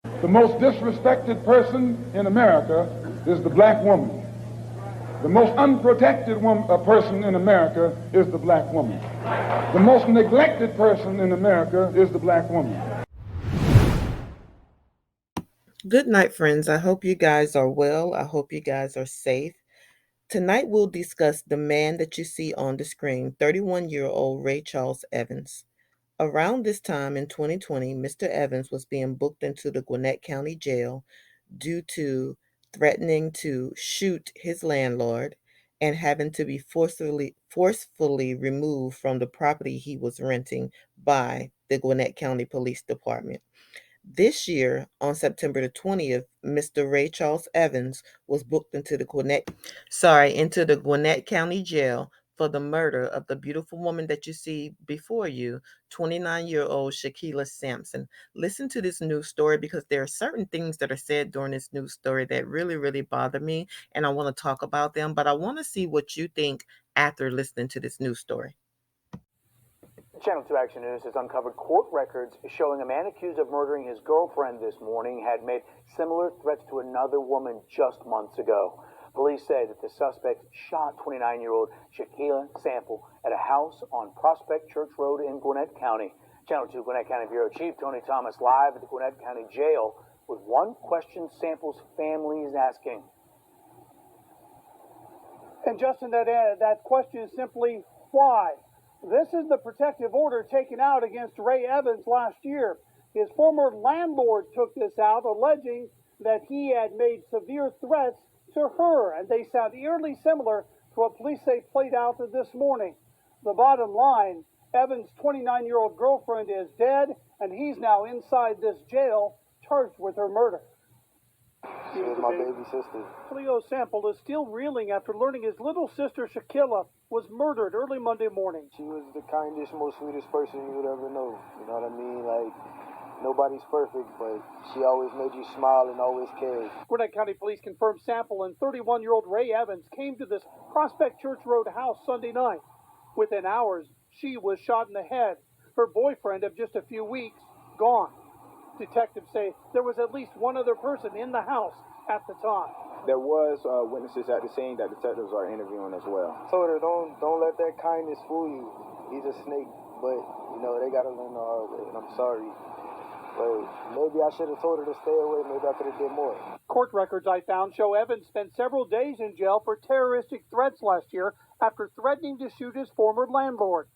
The most disrespected person in America is the black woman. The most unprotected person in America is the black woman. The most neglected person in America is the black woman. Good night, friends. I hope you guys are well. I hope you guys are safe. Tonight we'll discuss the man that you see on the screen, 31-year-old Ray Charles Evans. Around this time in 2020, Mr. Evans was being booked into the Gwinnett County Jail due to threatening to shoot his landlord and having to be forcefully removed from the property he was renting by the Gwinnett County Police Department. This year, on September the 20th, Mr. Ray Charles Evans was booked into the Gwinnett County Jail for the murder of the beautiful woman that you see before you, 29-year-old Shakila Sampson. Listen to this news story because there are certain things that are said during this news story that really, really bother me, and I want to talk about them, but I want to see what you think after listening to this news story. Channel 2 Action News has uncovered court records showing a man accused of murdering his girlfriend this morning had made similar threats to another woman just months ago. Police say that the suspect shot 29-year-old Shakila Sample at a house on Prospect Church Road in Gwinnett County. Channel 2 Gwinnett County Bureau Chief Tony Thomas live at the Gwinnett County Jail with one question Sample's family is asking. And Justin, that question is simply why? This is the protective order taken out against Ray Evans last year. His former landlord took this out, alleging that he had made severe threats to her, and they sound eerily similar to what police say played out this morning. The bottom line, Evans' 29-year-old girlfriend is dead, and he's now inside this jail, charged with her murder. She was my baby sister. Cleo Sample is still reeling after learning his little sister Shakila was murdered early Monday morning. She was the kindest, most sweetest person you would ever know. You know what I mean? Like, nobody's perfect, but she always made you smile and always cared. Gwinnett County Police confirmed Sample and 31-year-old Ray Evans came to this Prospect Church Road house Sunday night. Within hours, she was shot in the head. Her boyfriend of just a few weeks, gone. Detectives say there was at least one other person in the house at the time. There was witnesses at the scene that detectives are interviewing as well. I told her, don't let that kindness fool you. He's a snake, but you know they gotta learn the hard way. And I'm sorry, but maybe I should have told her to stay away. Maybe I could have did more. Court records I found show Evans spent several days in jail for terroristic threats last year after threatening to shoot his former landlord.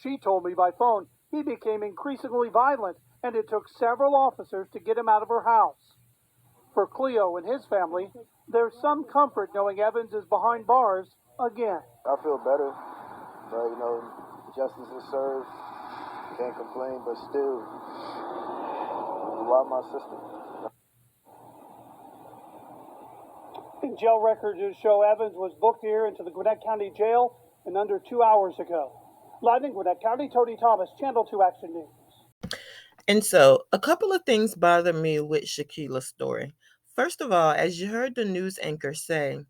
She told me by phone he became increasingly violent, and it took several officers to get him out of her house. For Cleo and his family, there's some comfort knowing Evans is behind bars again. I feel better, but you know, justice is served. Can't complain, but still, why my sister? Jail records show Evans was booked here into the Gwinnett County Jail in under 2 hours ago. Live in Gwinnett County, Tony Thomas, Channel 2 Action News. And so a couple of things bother me with Shakila's story. First of all, as you heard the news anchor say,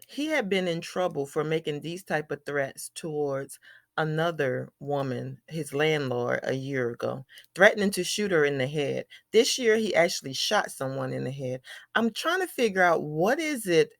he had been in trouble for making these type of threats towards another woman, his landlord, a year ago, threatening to shoot her in the head. This year, he actually shot someone in the head. I'm trying to figure out what is it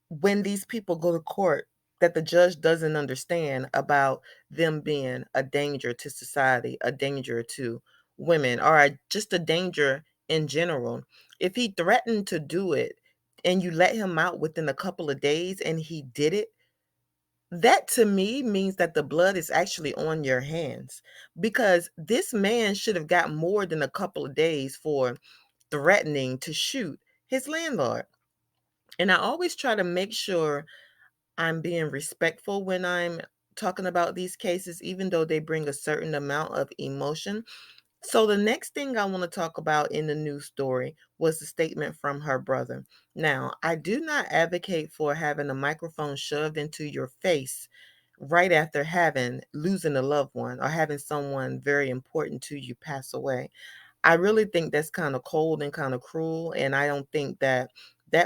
when these people go to court that the judge doesn't understand about them being a danger to society, a danger to women, or just a danger in general. If he threatened to do it and you let him out within a couple of days and he did it, that to me means that the blood is actually on your hands, because this man should have got more than a couple of days for threatening to shoot his landlord. And I always try to make sure I'm being respectful when I'm talking about these cases, even though they bring a certain amount of emotion. So the next thing I want to talk about in the news story was the statement from her brother. Now, I do not advocate for having a microphone shoved into your face right after losing a loved one or having someone very important to you pass away. I really think that's kind of cold and kind of cruel, and I don't think that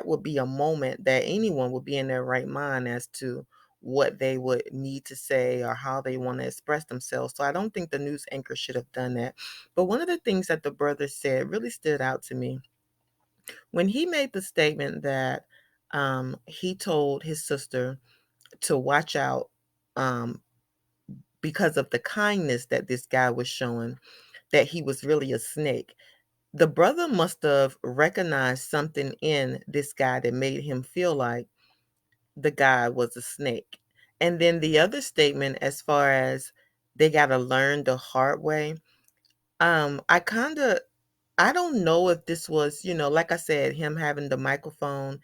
would be a moment that anyone would be in their right mind as to what they would need to say or how they want to express themselves. So I don't think the news anchor should have done that. But one of the things that the brother said really stood out to me when he made the statement that he told his sister to watch out um, because of the kindness that this guy was showing, that he was really a snake. The brother must have recognized something in this guy that made him feel like the guy was a snake. And then the other statement, as far as they got to learn the hard way, I kind of, I don't know if this was, like I said, him having the microphone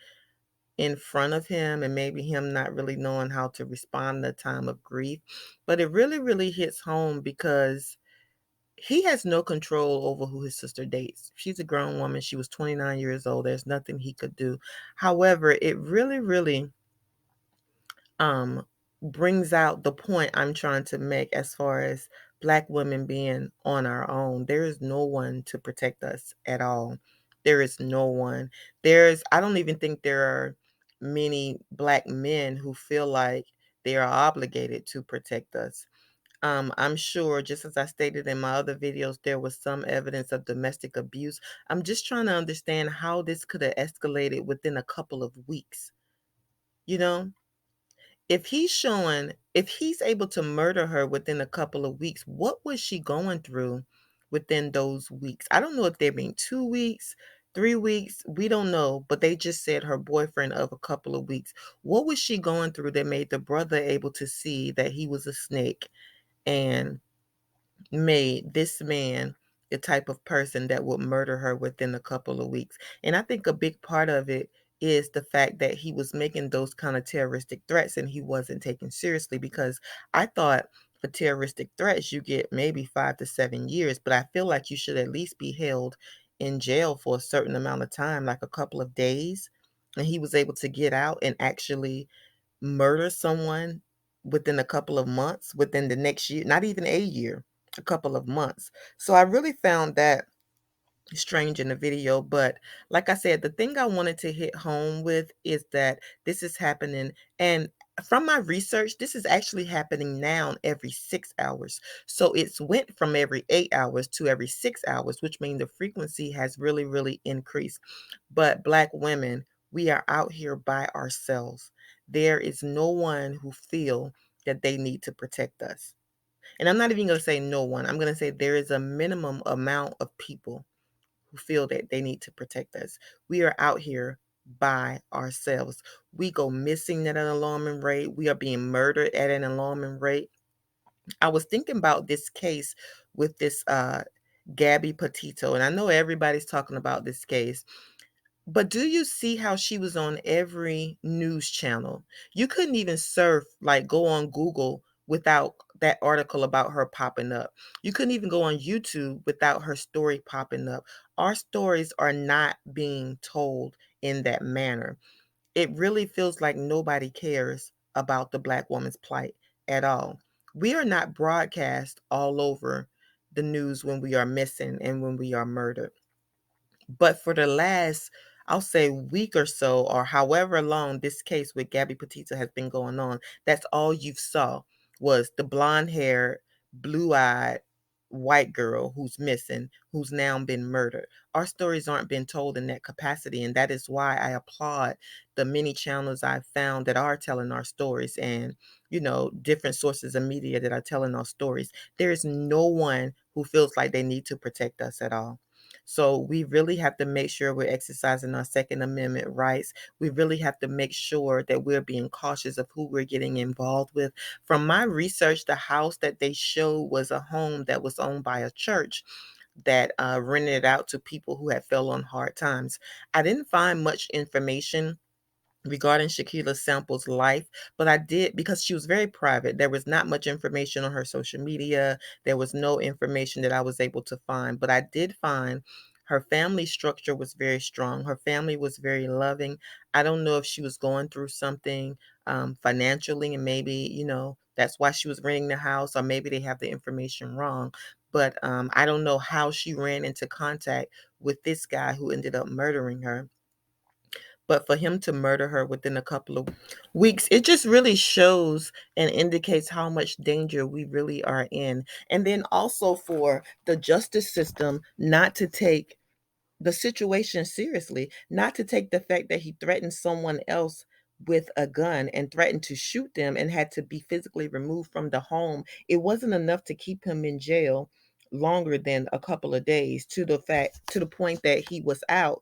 in front of him and maybe him not really knowing how to respond in a time of grief. But it really, really hits home because he has no control over who his sister dates. She's a grown woman. She was 29 years old. There's nothing he could do. However, it really, really um brings out the point I'm trying to make as far as Black women being on our own. There is no one to protect us at all. There is no one. I don't even think there are many Black men who feel like they are obligated to protect us. I'm sure, just as I stated in my other videos, there was some evidence of domestic abuse. I'm just trying to understand how this could have escalated within a couple of weeks. You know, if he's able to murder her within a couple of weeks, what was she going through within those weeks? I don't know if they've been 2 weeks, 3 weeks, we don't know, but they just said her boyfriend of a couple of weeks. What was she going through that made the brother able to see that he was a snake and made this man the type of person that would murder her within a couple of weeks? And I think a big part of it is the fact that he was making those kind of terroristic threats and he wasn't taken seriously, because I thought for terroristic threats you get maybe 5 to 7 years, but I feel like you should at least be held in jail for a certain amount of time, like a couple of days. And he was able to get out and actually murder someone within a couple of months, within the next year, not even a year, a couple of months. So I really found that strange in the video. But like I said, the thing I wanted to hit home with is that this is happening. And from my research, this is actually happening now every 6 hours. So it's went from every 8 hours to every 6 hours, which means the frequency has really, really increased. But Black women, we are out here by ourselves. There is no one who feel that they need to protect us. And I'm not even going to say no one. I'm going to say there is a minimum amount of people who feel that they need to protect us. We are out here by ourselves. We go missing at an alarming rate. We are being murdered at an alarming rate. I was thinking about this case with this Gabby Petito, and I know everybody's talking about this case. But do you see how she was on every news channel? You couldn't even surf, like go on Google without that article about her popping up. You couldn't even go on YouTube without her story popping up. Our stories are not being told in that manner. It really feels like nobody cares about the Black woman's plight at all. We are not broadcast all over the news when we are missing and when we are murdered. But for the last, I'll say, week or so, or however long this case with Gabby Petito has been going on, that's all you saw was the blonde haired, blue eyed white girl who's missing, who's now been murdered. Our stories aren't being told in that capacity. And that is why I applaud the many channels I've found that are telling our stories, and, different sources of media that are telling our stories. There is no one who feels like they need to protect us at all. So we really have to make sure we're exercising our Second Amendment rights. We really have to make sure that we're being cautious of who we're getting involved with. From my research, the house that they showed was a home that was owned by a church that rented it out to people who had fell on hard times. I didn't find much information regarding Shaquilla Sample's life, but I did, because she was very private. There was not much information on her social media. There was no information that I was able to find, but I did find her family structure was very strong. Her family was very loving. I don't know if she was going through something financially, and maybe, that's why she was renting the house, or maybe they have the information wrong. But I don't know how she ran into contact with this guy who ended up murdering her. But for him to murder her within a couple of weeks, it just really shows and indicates how much danger we really are in. And then also for the justice system not to take the situation seriously, not to take the fact that he threatened someone else with a gun and threatened to shoot them and had to be physically removed from the home. It wasn't enough to keep him in jail longer than a couple of days, to the point that he was out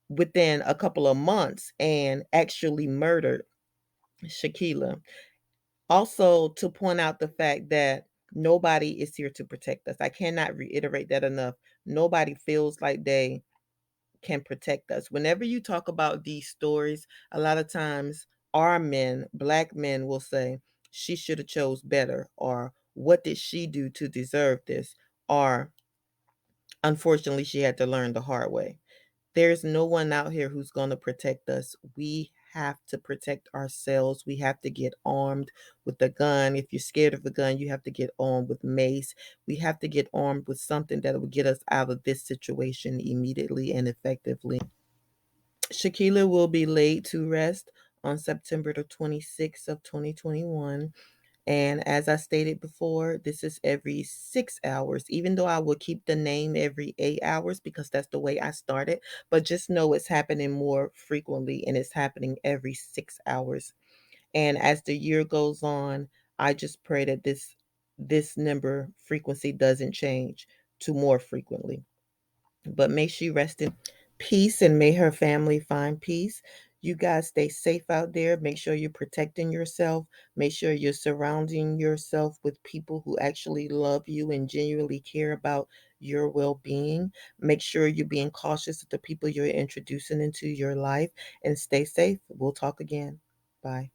within a couple of months and actually murdered Shaquila. Also, to point out the fact that nobody is here to protect us. I cannot reiterate that enough. Nobody feels like they can protect us. Whenever you talk about these stories, a lot of times our men, black men, will say, she should have chose better, or what did she do to deserve this, or unfortunately she had to learn the hard way. There's no one out here who's going to protect us. We have to protect ourselves. We have to get armed with a gun. If you're scared of a gun, you have to get armed with mace. We have to get armed with something that will get us out of this situation immediately and effectively. Shaquila will be laid to rest on September the 26th of 2021. And as I stated before, this is every 6 hours, even though I will keep the name every 8 hours because that's the way I started. But just know it's happening more frequently and it's happening every 6 hours. And as the year goes on, I just pray that this number frequency doesn't change to more frequently. But may she rest in peace and may her family find peace. You guys stay safe out there. Make sure you're protecting yourself. Make sure you're surrounding yourself with people who actually love you and genuinely care about your well being. Make sure you're being cautious of the people you're introducing into your life and stay safe. We'll talk again. Bye.